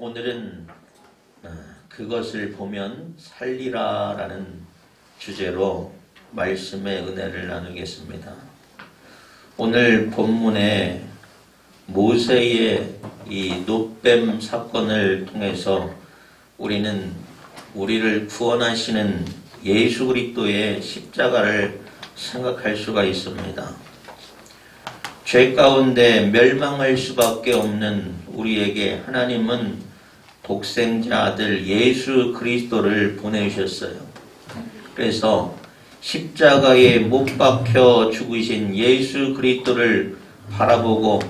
오늘은 그것을 보면 살리라 라는 주제로 말씀의 은혜를 나누겠습니다. 오늘 본문에 모세의 이 놋뱀 사건을 통해서 우리는 우리를 구원하시는 예수 그리스도의 십자가를 생각할 수가 있습니다. 죄 가운데 멸망할 수밖에 없는 우리에게 하나님은 독생자 아들 예수 그리스도를 보내주셨어요. 그래서 십자가에 못 박혀 죽으신 예수 그리스도를 바라보고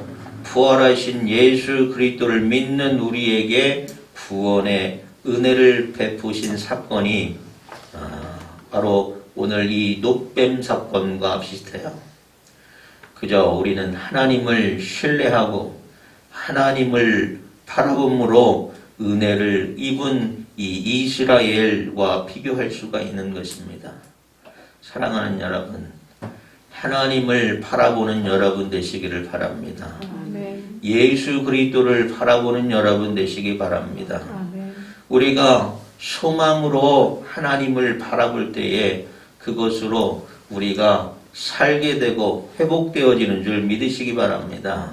부활하신 예수 그리스도를 믿는 우리에게 구원의 은혜를 베푸신 사건이 바로 오늘 이 놋뱀 사건과 비슷해요. 그저 우리는 하나님을 신뢰하고 하나님을 바라봄으로 은혜를 입은 이 이스라엘과 비교할 수가 있는 것입니다. 사랑하는 여러분, 하나님을 바라보는 여러분 되시기를 바랍니다. 아멘. 예수 그리스도를 바라보는 여러분 되시기 바랍니다. 아멘. 우리가 소망으로 하나님을 바라볼 때에 그것으로 우리가 살게 되고 회복되어지는 줄 믿으시기 바랍니다.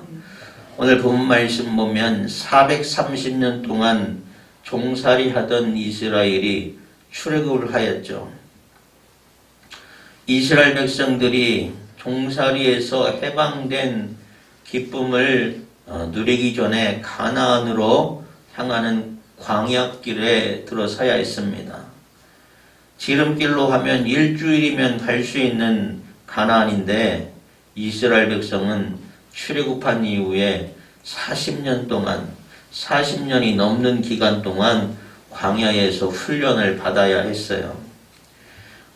오늘 본 말씀 보면 430년 동안 종살이 하던 이스라엘이 출애굽을 하였죠. 이스라엘 백성들이 종살이에서 해방된 기쁨을 누리기 전에 가나안으로 향하는 광야길에 들어서야 했습니다. 지름길로 하면 일주일이면 갈 수 있는 가나안인데 이스라엘 백성은 출애굽한 이후에 40년이 넘는 기간 동안 광야에서 훈련을 받아야 했어요.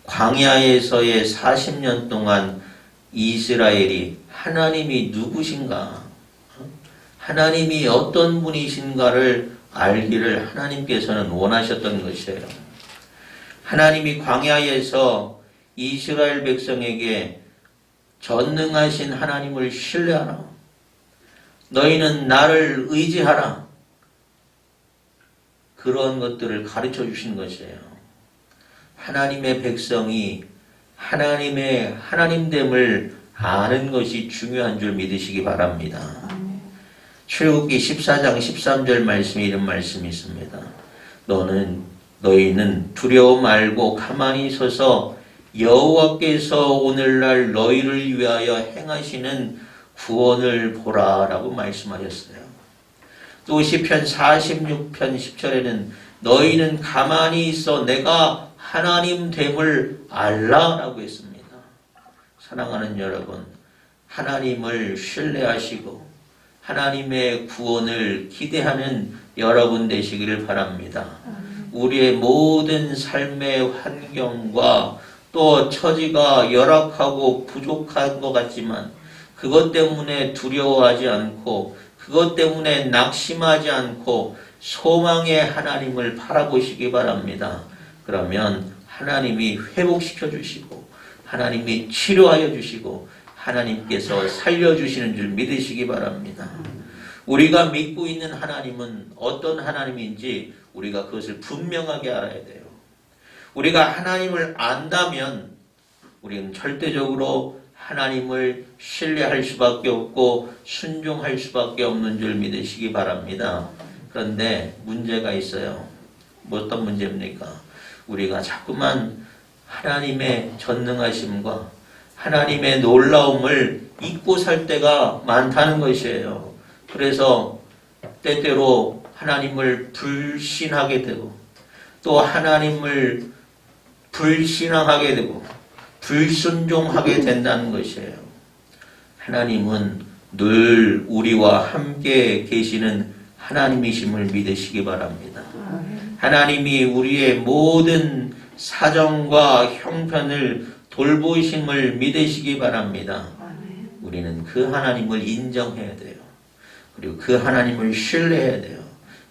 광야에서의 40년 동안 이스라엘이 하나님이 누구신가, 하나님이 어떤 분이신가를 알기를 하나님께서는 원하셨던 것이에요. 하나님이 광야에서 이스라엘 백성에게 전능하신 하나님을 신뢰하라. 너희는 나를 의지하라. 그런 것들을 가르쳐 주신 것이에요. 하나님의 백성이 하나님의 하나님됨을 아는 것이 중요한 줄 믿으시기 바랍니다. 출애굽기 14장 13절 말씀에 이런 말씀이 있습니다. 너희는 두려워 말고 가만히 서서 여호와께서 오늘날 너희를 위하여 행하시는 구원을 보라 라고 말씀하셨어요. 또 시편 46편 10절에는 너희는 가만히 있어 내가 하나님 됨을 알라 라고 했습니다. 사랑하는 여러분, 하나님을 신뢰하시고 하나님의 구원을 기대하는 여러분 되시기를 바랍니다. 우리의 모든 삶의 환경과 또 처지가 열악하고 부족한 것 같지만 그것 때문에 두려워하지 않고 그것 때문에 낙심하지 않고 소망의 하나님을 바라보시기 바랍니다. 그러면 하나님이 회복시켜 주시고 하나님이 치료하여 주시고 하나님께서 살려주시는 줄 믿으시기 바랍니다. 우리가 믿고 있는 하나님은 어떤 하나님인지 우리가 그것을 분명하게 알아야 돼요. 우리가 하나님을 안다면 우리는 절대적으로 하나님을 신뢰할 수밖에 없고 순종할 수밖에 없는 줄 믿으시기 바랍니다. 그런데 문제가 있어요. 어떤 문제입니까? 우리가 자꾸만 하나님의 전능하심과 하나님의 놀라움을 잊고 살 때가 많다는 것이에요. 그래서 때때로 하나님을 불신하게 되고 또 하나님을 불신앙하게 되고 불순종하게 된다는 것이에요. 하나님은 늘 우리와 함께 계시는 하나님이심을 믿으시기 바랍니다. 하나님이 우리의 모든 사정과 형편을 돌보심을 믿으시기 바랍니다. 우리는 그 하나님을 인정해야 돼요. 그리고 그 하나님을 신뢰해야 돼요.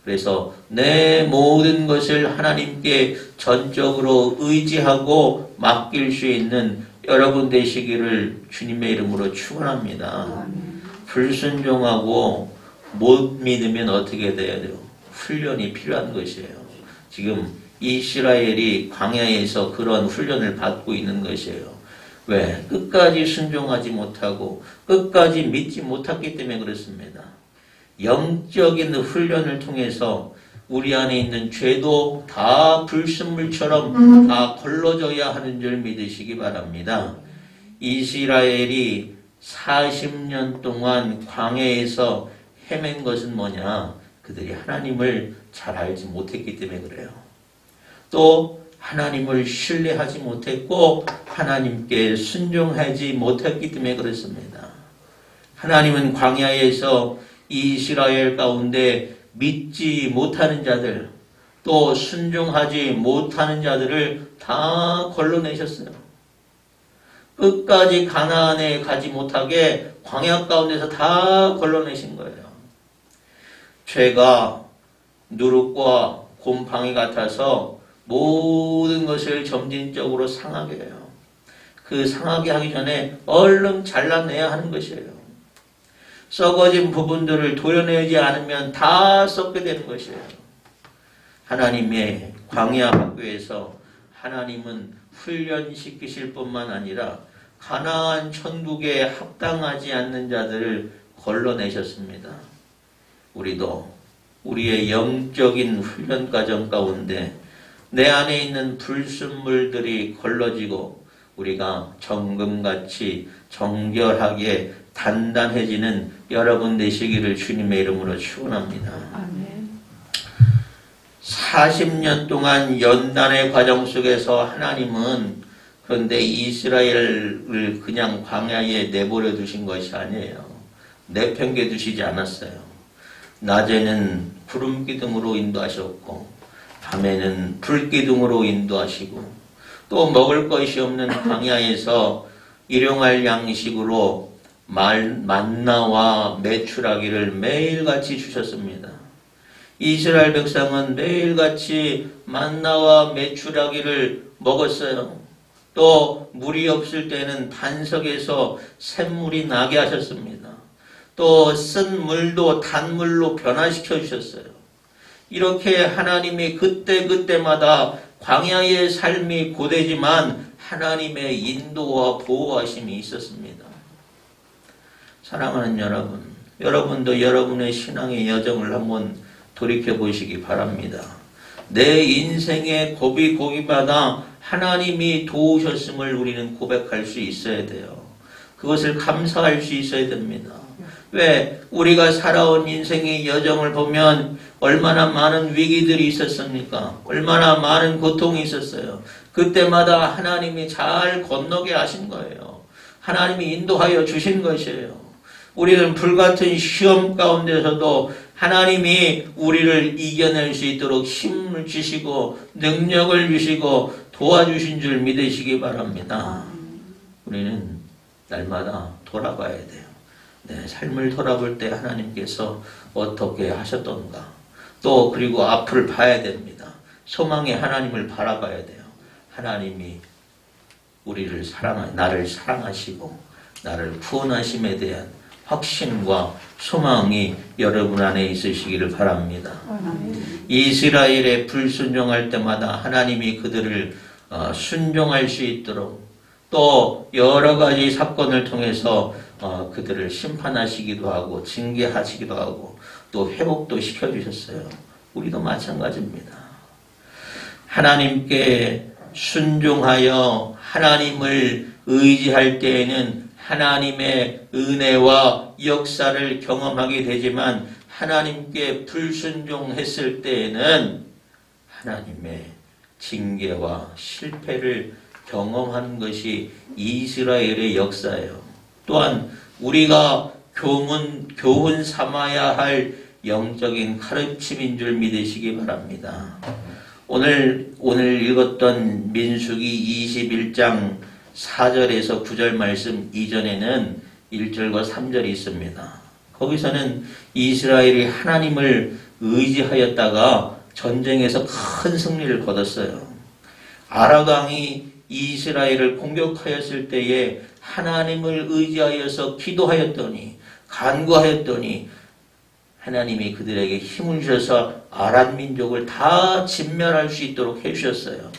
그래서 내 모든 것을 하나님께 전적으로 의지하고 맡길 수 있는 여러분 되시기를 주님의 이름으로 축원합니다. 불순종하고 못 믿으면 어떻게 돼야 돼요? 훈련이 필요한 것이에요. 지금 이스라엘이 광야에서 그런 훈련을 받고 있는 것이에요. 왜? 끝까지 순종하지 못하고 끝까지 믿지 못했기 때문에 그렇습니다. 영적인 훈련을 통해서 우리 안에 있는 죄도 다 불순물처럼 다 걸러져야 하는 줄 믿으시기 바랍니다. 이스라엘이 40년 동안 광야에서 헤맨 것은 뭐냐? 그들이 하나님을 잘 알지 못했기 때문에 그래요. 또 하나님을 신뢰하지 못했고 하나님께 순종하지 못했기 때문에 그렇습니다. 하나님은 광야에서 이스라엘 가운데 믿지 못하는 자들, 또 순종하지 못하는 자들을 다 걸러내셨어요. 끝까지 가나안에 가지 못하게 광야 가운데서 다 걸러내신 거예요. 죄가 누룩과 곰팡이 같아서 모든 것을 점진적으로 상하게 해요. 그 상하게 하기 전에 얼른 잘라내야 하는 것이에요. 썩어진 부분들을 도려내지 않으면 다 썩게 되는 것이에요. 하나님의 광야 학교에서 하나님은 훈련시키실 뿐만 아니라 가나안 천국에 합당하지 않는 자들을 걸러내셨습니다. 우리도 우리의 영적인 훈련 과정 가운데 내 안에 있는 불순물들이 걸러지고 우리가 정금같이 정결하게 단단해지는 여러분 되시기를 주님의 이름으로 축원합니다. 아멘. 40년 동안 연단의 과정 속에서 하나님은 그런데 이스라엘을 그냥 광야에 내버려 두신 것이 아니에요. 내팽개 두시지 않았어요. 낮에는 구름 기둥으로 인도하셨고 밤에는 불 기둥으로 인도하시고 또 먹을 것이 없는 광야에서 일용할 양식으로 만나와 메추라기를 매일같이 주셨습니다. 이스라엘 백성은 매일같이 만나와 메추라기를 먹었어요. 또 물이 없을 때는 반석에서 샘물이 나게 하셨습니다. 또 쓴 물도 단물로 변화시켜 주셨어요. 이렇게 하나님이 그때그때마다 광야의 삶이 고되지만 하나님의 인도와 보호하심이 있었습니다. 사랑하는 여러분, 여러분도 여러분의 신앙의 여정을 한번 돌이켜보시기 바랍니다. 내 인생의 고비고비마다 하나님이 도우셨음을 우리는 고백할 수 있어야 돼요. 그것을 감사할 수 있어야 됩니다. 왜? 우리가 살아온 인생의 여정을 보면 얼마나 많은 위기들이 있었습니까? 얼마나 많은 고통이 있었어요. 그때마다 하나님이 잘 건너게 하신 거예요. 하나님이 인도하여 주신 것이에요. 우리는 불같은 시험 가운데서도 하나님이 우리를 이겨낼 수 있도록 힘을 주시고 능력을 주시고 도와주신 줄 믿으시기 바랍니다. 우리는 날마다 돌아봐야 돼요. 내 삶을 돌아볼 때 하나님께서 어떻게 하셨던가. 또 그리고 앞을 봐야 됩니다. 소망의 하나님을 바라봐야 돼요. 하나님이 우리를 나를 사랑하시고 나를 구원하심에 대한 확신과 소망이 여러분 안에 있으시기를 바랍니다. 이스라엘에 불순종할 때마다 하나님이 그들을 순종할 수 있도록 또 여러 가지 사건을 통해서 그들을 심판하시기도 하고 징계하시기도 하고 또 회복도 시켜주셨어요. 우리도 마찬가지입니다. 하나님께 순종하여 하나님을 의지할 때에는 하나님의 은혜와 역사를 경험하게 되지만 하나님께 불순종했을 때에는 하나님의 징계와 실패를 경험하는 것이 이스라엘의 역사예요. 또한 우리가 교훈 삼아야 할 영적인 가르침인 줄 믿으시기 바랍니다. 오늘 읽었던 민수기 21장 4절에서 9절 말씀 이전에는 1절과 3절이 있습니다. 거기서는 이스라엘이 하나님을 의지하였다가 전쟁에서 큰 승리를 거뒀어요. 아라강이 이스라엘을 공격하였을 때에 하나님을 의지하여서 기도하였더니 간구하였더니 하나님이 그들에게 힘을 주셔서 아람 민족을 다 진멸할 수 있도록 해주셨어요.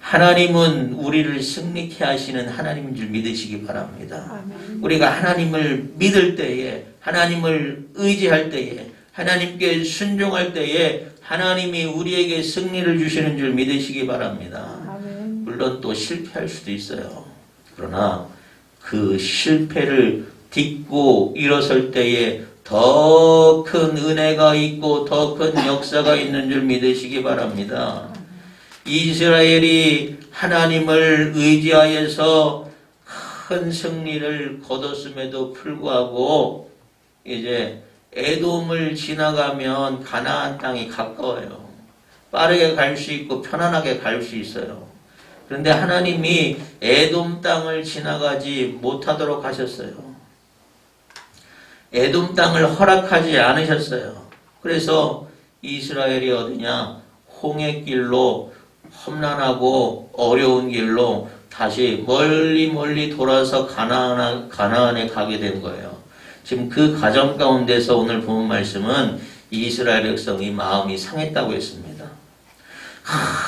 하나님은 우리를 승리케 하시는 하나님인 줄 믿으시기 바랍니다. 아멘. 우리가 하나님을 믿을 때에, 하나님을 의지할 때에, 하나님께 순종할 때에 하나님이 우리에게 승리를 주시는 줄 믿으시기 바랍니다. 아멘. 물론 또 실패할 수도 있어요. 그러나 그 실패를 딛고 일어설 때에 더 큰 은혜가 있고 더 큰 역사가 있는 줄 믿으시기 바랍니다. 이스라엘이 하나님을 의지하여서 큰 승리를 거뒀음에도 불구하고 이제 에돔을 지나가면 가나안 땅이 가까워요. 빠르게 갈 수 있고 편안하게 갈 수 있어요. 그런데 하나님이 에돔 땅을 지나가지 못하도록 하셨어요. 에돔 땅을 허락하지 않으셨어요. 그래서 이스라엘이 어디냐? 홍해길로 험난하고 어려운 길로 다시 멀리 돌아서 가나안에 가게 된 거예요. 지금 그 과정 가운데서 오늘 본 말씀은 이스라엘 백성이 마음이 상했다고 했습니다.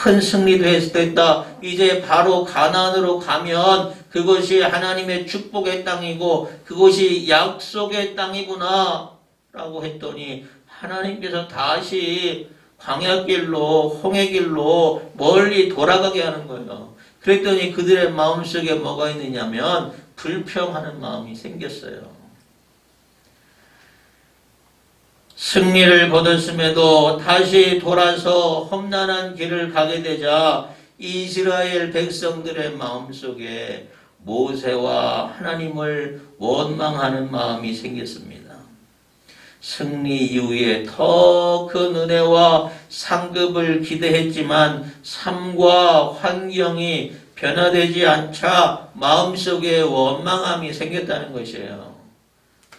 큰 승리도 했다. 이제 바로 가나안으로 가면 그것이 하나님의 축복의 땅이고 그것이 약속의 땅이구나 라고 했더니 하나님께서 다시 광야길로 홍해길로 멀리 돌아가게 하는 거예요. 그랬더니 그들의 마음속에 뭐가 있느냐면 불평하는 마음이 생겼어요. 승리를 거뒀음에도 다시 돌아서 험난한 길을 가게 되자 이스라엘 백성들의 마음속에 모세와 하나님을 원망하는 마음이 생겼습니다. 승리 이후에 더 큰 은혜와 상급을 기대했지만 삶과 환경이 변화되지 않자 마음속에 원망함이 생겼다는 것이에요.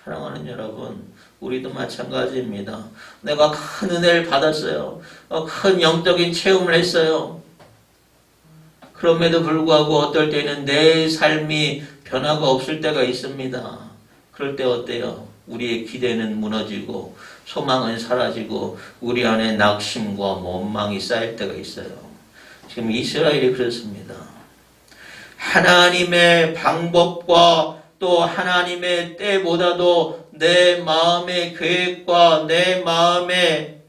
사랑하는 여러분, 우리도 마찬가지입니다. 내가 큰 은혜를 받았어요. 큰 영적인 체험을 했어요. 그럼에도 불구하고 어떨 때는 내 삶이 변화가 없을 때가 있습니다. 그럴 때 어때요? 우리의 기대는 무너지고 소망은 사라지고 우리 안에 낙심과 원망이 쌓일 때가 있어요. 지금 이스라엘이 그렇습니다. 하나님의 방법과 또 하나님의 때보다도 내 마음의 계획과 내 마음에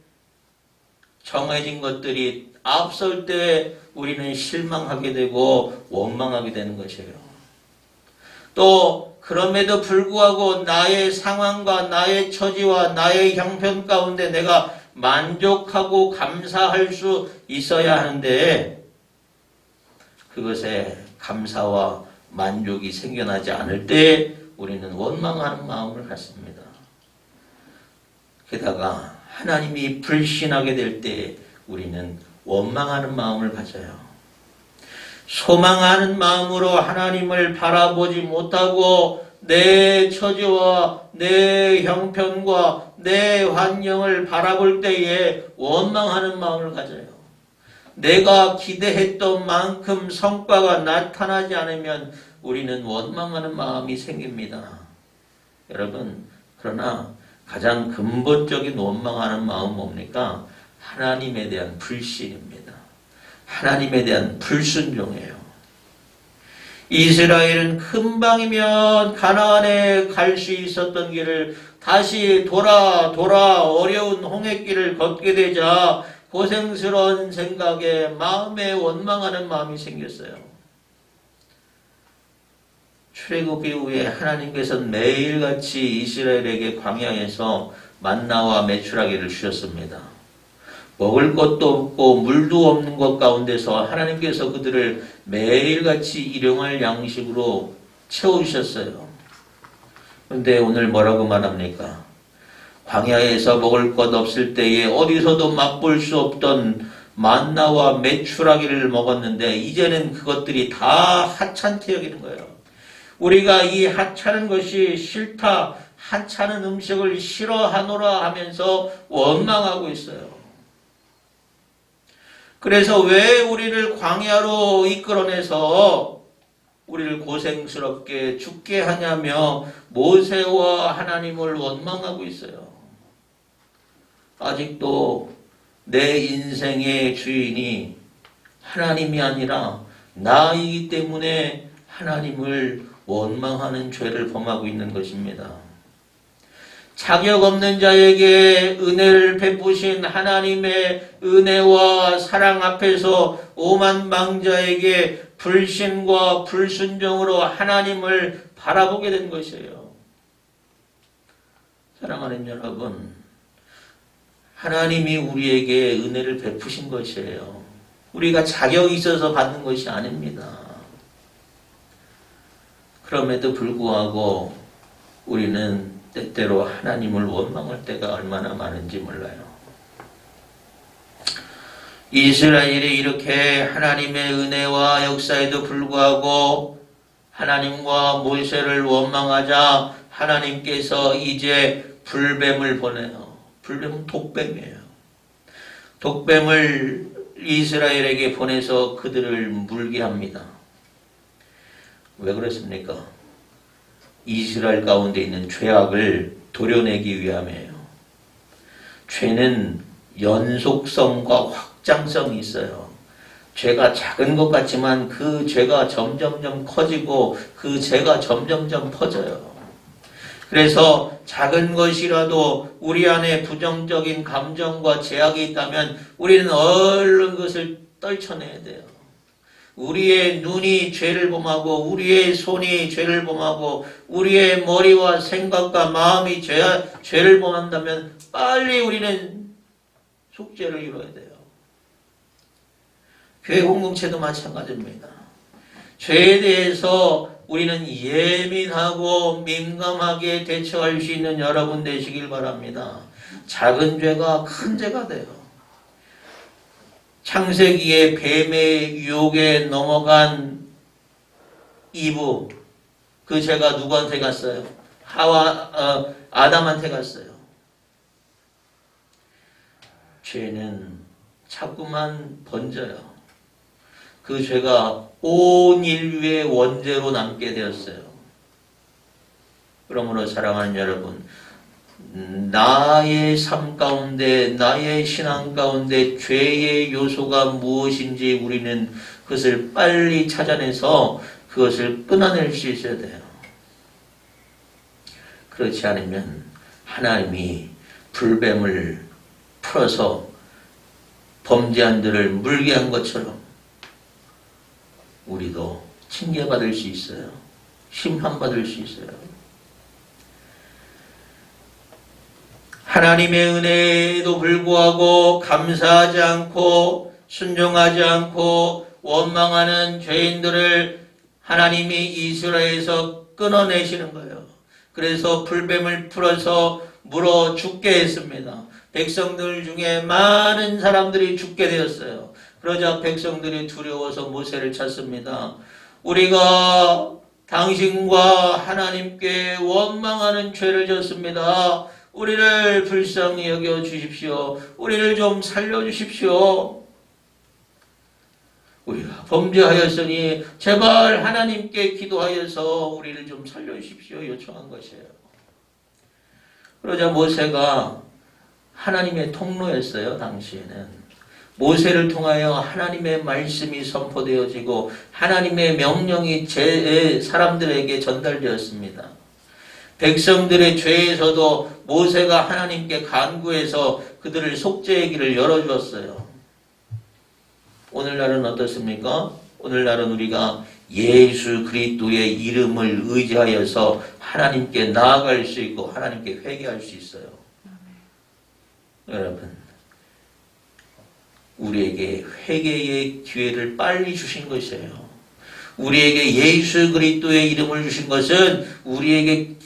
정해진 것들이 앞설 때 우리는 실망하게 되고 원망하게 되는 것이에요. 또 그럼에도 불구하고 나의 상황과 나의 처지와 나의 형편 가운데 내가 만족하고 감사할 수 있어야 하는데 그것에 감사와 만족이 생겨나지 않을 때 우리는 원망하는 마음을 갖습니다. 게다가 하나님이 불신하게 될 때 우리는 원망하는 마음을 가져요. 소망하는 마음으로 하나님을 바라보지 못하고 내 처지와 내 형편과 내 환경을 바라볼 때에 원망하는 마음을 가져요. 내가 기대했던 만큼 성과가 나타나지 않으면 우리는 원망하는 마음이 생깁니다. 여러분, 그러나 가장 근본적인 원망하는 마음은 뭡니까? 하나님에 대한 불신입니다. 하나님에 대한 불순종이에요. 이스라엘은 금방이면 가나안에 갈 수 있었던 길을 다시 돌아 어려운 홍해길을 걷게 되자 고생스러운 생각에 마음에 원망하는 마음이 생겼어요. 출애굽 이후에 하나님께서는 매일같이 이스라엘에게 광야에서 만나와 메추라기를 주셨습니다. 먹을 것도 없고 물도 없는 것 가운데서 하나님께서 그들을 매일같이 일용할 양식으로 채워주셨어요. 그런데 오늘 뭐라고 말합니까? 광야에서 먹을 것 없을 때에 어디서도 맛볼 수 없던 만나와 메추라기를 먹었는데 이제는 그것들이 다 하찮게 여기는 거예요. 우리가 이 하찮은 것이 싫다, 하찮은 음식을 싫어하노라 하면서 원망하고 있어요. 그래서 왜 우리를 광야로 이끌어내서 우리를 고생스럽게 죽게 하냐며 모세와 하나님을 원망하고 있어요. 아직도 내 인생의 주인이 하나님이 아니라 나이기 때문에 하나님을 원망하는 죄를 범하고 있는 것입니다. 자격 없는 자에게 은혜를 베푸신 하나님의 은혜와 사랑 앞에서 오만망자에게 불신과 불순종으로 하나님을 바라보게 된 것이에요. 사랑하는 여러분, 하나님이 우리에게 은혜를 베푸신 것이에요. 우리가 자격이 있어서 받는 것이 아닙니다. 그럼에도 불구하고 우리는 때때로 하나님을 원망할 때가 얼마나 많은지 몰라요. 이스라엘이 이렇게 하나님의 은혜와 역사에도 불구하고 하나님과 모세를 원망하자 하나님께서 이제 불뱀을 보내요. 불뱀은 독뱀이에요. 독뱀을 이스라엘에게 보내서 그들을 물게 합니다. 왜 그렇습니까? 이스라엘 가운데 있는 죄악을 도려내기 위함이에요. 죄는 연속성과 확장성이 있어요. 죄가 작은 것 같지만 그 죄가 점점점 커지고 그 죄가 점점점 퍼져요. 그래서 작은 것이라도 우리 안에 부정적인 감정과 제약이 있다면 우리는 얼른 그것을 떨쳐내야 돼요. 우리의 눈이 죄를 범하고 우리의 손이 죄를 범하고 우리의 머리와 생각과 마음이 죄를 범한다면 빨리 우리는 속죄를 이루어야 돼요. 교회 공동체도 마찬가지입니다. 죄에 대해서 우리는 예민하고 민감하게 대처할 수 있는 여러분 되시길 바랍니다. 작은 죄가 큰 죄가 돼요. 창세기에 뱀의 유혹에 넘어간 이브, 그 죄가 누구한테 갔어요? 아담한테 갔어요. 죄는 자꾸만 번져요. 그 죄가 온 인류의 원죄로 남게 되었어요. 그러므로 사랑하는 여러분, 나의 삶 가운데, 나의 신앙 가운데 죄의 요소가 무엇인지 우리는 그것을 빨리 찾아내서 그것을 끊어낼 수 있어야 돼요. 그렇지 않으면 하나님이 불뱀을 풀어서 범죄한 들을 물게 한 것처럼 우리도 징계받을 수 있어요. 심판받을 수 있어요. 하나님의 은혜에도 불구하고 감사하지 않고 순종하지 않고 원망하는 죄인들을 하나님이 이스라엘에서 끊어내시는 거예요. 그래서 불뱀을 풀어서 물어 죽게 했습니다. 백성들 중에 많은 사람들이 죽게 되었어요. 그러자 백성들이 두려워서 모세를 찾습니다. 우리가 당신과 하나님께 원망하는 죄를 졌습니다. 우리를 불쌍히 여겨 주십시오. 우리를 좀 살려주십시오. 우리가 범죄하였으니 제발 하나님께 기도하여서 우리를 좀 살려주십시오. 요청한 것이에요. 그러자 모세가 하나님의 통로였어요. 당시에는. 모세를 통하여 하나님의 말씀이 선포되어지고 하나님의 명령이 사람들에게 전달되었습니다. 백성들의 죄에서도 모세가 하나님께 간구해서 그들을 속죄의 길을 열어주었어요. 오늘날은 어떻습니까? 오늘날은 우리가 예수 그리스도의 이름을 의지하여서 하나님께 나아갈 수 있고 하나님께 회개할 수 있어요. 여러분, 우리에게 회개의 기회를 빨리 주신 것이에요. 우리에게 예수 그리스도의 이름을 주신 것은 우리에게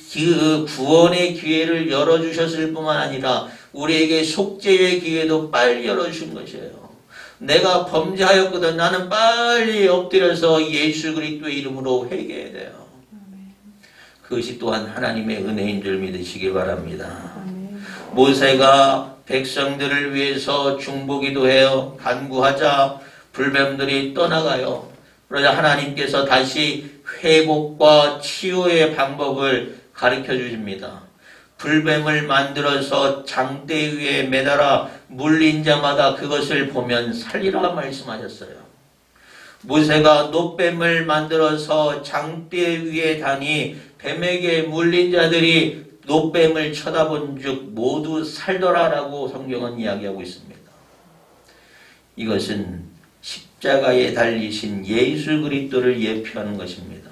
구원의 기회를 열어주셨을 뿐만 아니라 우리에게 속죄의 기회도 빨리 열어주신 것이에요. 내가 범죄하였거든. 나는 빨리 엎드려서 예수 그리스도의 이름으로 회개해야 돼요. 그것이 또한 하나님의 은혜인 줄 믿으시기 바랍니다. 모세가 백성들을 위해서 중보기도 해요. 간구하자 불뱀들이 떠나가요. 그러자 하나님께서 다시 회복과 치유의 방법을 가르쳐 주십니다. 불뱀을 만들어서 장대 위에 매달아 물린 자마다 그것을 보면 살리라 말씀하셨어요. 모세가 놋뱀을 만들어서 장대 위에 다니 뱀에게 물린 자들이 놋뱀을 쳐다본 즉 모두 살더라라고 성경은 이야기하고 있습니다. 이것은 십자가에 달리신 예수 그리스도를 예표하는 것입니다.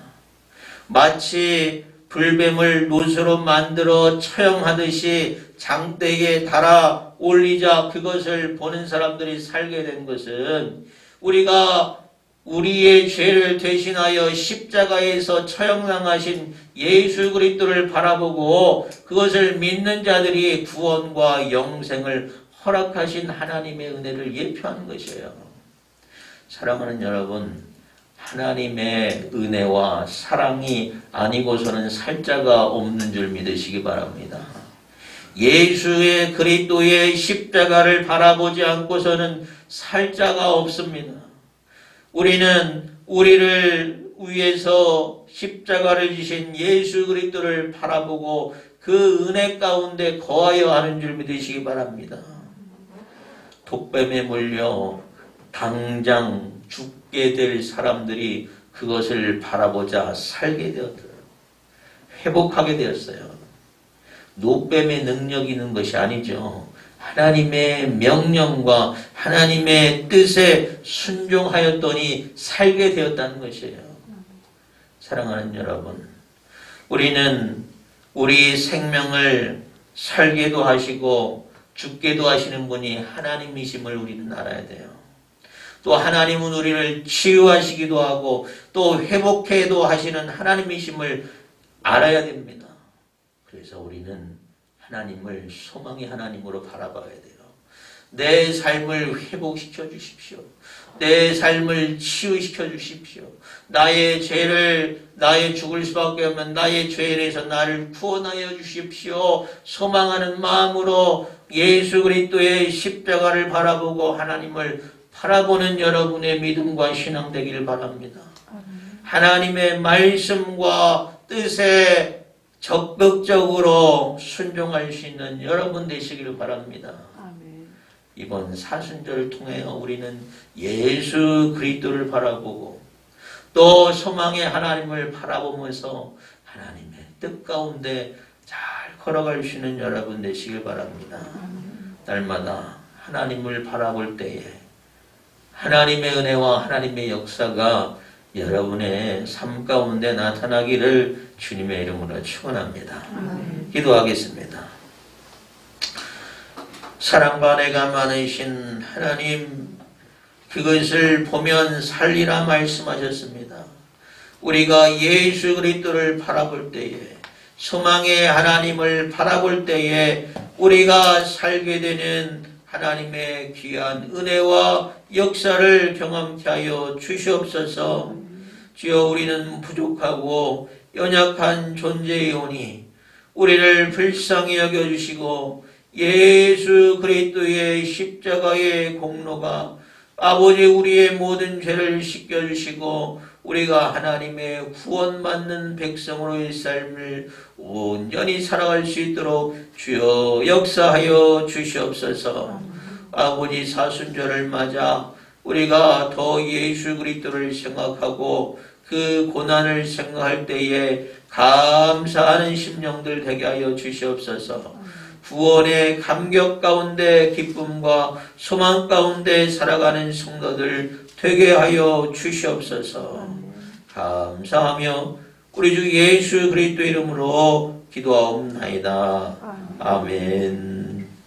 마치 불뱀을 놋으로 만들어 처형하듯이 장대에 달아 올리자 그것을 보는 사람들이 살게 된 것은 우리가 우리의 죄를 대신하여 십자가에서 처형당하신 예수 그리스도를 바라보고 그것을 믿는 자들이 구원과 영생을 허락하신 하나님의 은혜를 예표하는 것이에요. 사랑하는 여러분, 하나님의 은혜와 사랑이 아니고서는 살 자가 없는 줄 믿으시기 바랍니다. 예수의 그리스도의 십자가를 바라보지 않고서는 살 자가 없습니다. 우리는 우리를 위해서 십자가를 지신 예수 그리스도를 바라보고 그 은혜 가운데 거하여 하는 줄 믿으시기 바랍니다. 독뱀에 물려 당장 죽게 될 사람들이 그것을 바라보자 살게 되었어요. 회복하게 되었어요. 놋뱀의 능력이 있는 것이 아니죠. 하나님의 명령과 하나님의 뜻에 순종하였더니 살게 되었다는 것이에요. 사랑하는 여러분, 우리는 우리 생명을 살게도 하시고 죽게도 하시는 분이 하나님이심을 우리는 알아야 돼요. 또 하나님은 우리를 치유하시기도 하고 또 회복해도 하시는 하나님이심을 알아야 됩니다. 그래서 우리는 하나님을 소망의 하나님으로 바라봐야 돼요. 내 삶을 회복시켜 주십시오. 내 삶을 치유시켜 주십시오. 나의 죽을 수밖에 없는 나의 죄에 대해서 나를 구원하여 주십시오. 소망하는 마음으로 예수 그리스도의 십자가를 바라보고 하나님을 바라보는 여러분의 믿음과 신앙 되기를 바랍니다. 하나님의 말씀과 뜻에 적극적으로 순종할 수 있는 여러분 되시기를 바랍니다. 이번 사순절을 통해 우리는 예수 그리스도를 바라보고 또 소망의 하나님을 바라보면서 하나님의 뜻 가운데 잘 걸어갈 수 있는 여러분 되시길 바랍니다. 날마다 하나님을 바라볼 때에 하나님의 은혜와 하나님의 역사가 여러분의 삶 가운데 나타나기를 주님의 이름으로 축원합니다. 기도하겠습니다. 사랑과 은혜가 많으신 하나님, 그것을 보면 살리라 말씀하셨습니다. 우리가 예수 그리스도를 바라볼 때에, 소망의 하나님을 바라볼 때에 우리가 살게 되는 하나님의 귀한 은혜와 역사를 경험케 하여 주시옵소서. 주여, 우리는 부족하고 연약한 존재이오니 우리를 불쌍히 여겨주시고 예수 그리스도의 십자가의 공로가 아버지 우리의 모든 죄를 씻겨주시고 우리가 하나님의 구원받는 백성으로의 삶을 온전히 살아갈 수 있도록 주여 역사하여 주시옵소서. 아버지, 사순절을 맞아 우리가 더 예수 그리스도를 생각하고 그 고난을 생각할 때에 감사하는 심령들 되게 하여 주시옵소서. 구원의 감격 가운데 기쁨과 소망 가운데 살아가는 성도들 되게 하여 주시옵소서. 감사하며 우리 주 예수 그리스도 이름으로 기도하옵나이다. 아멘.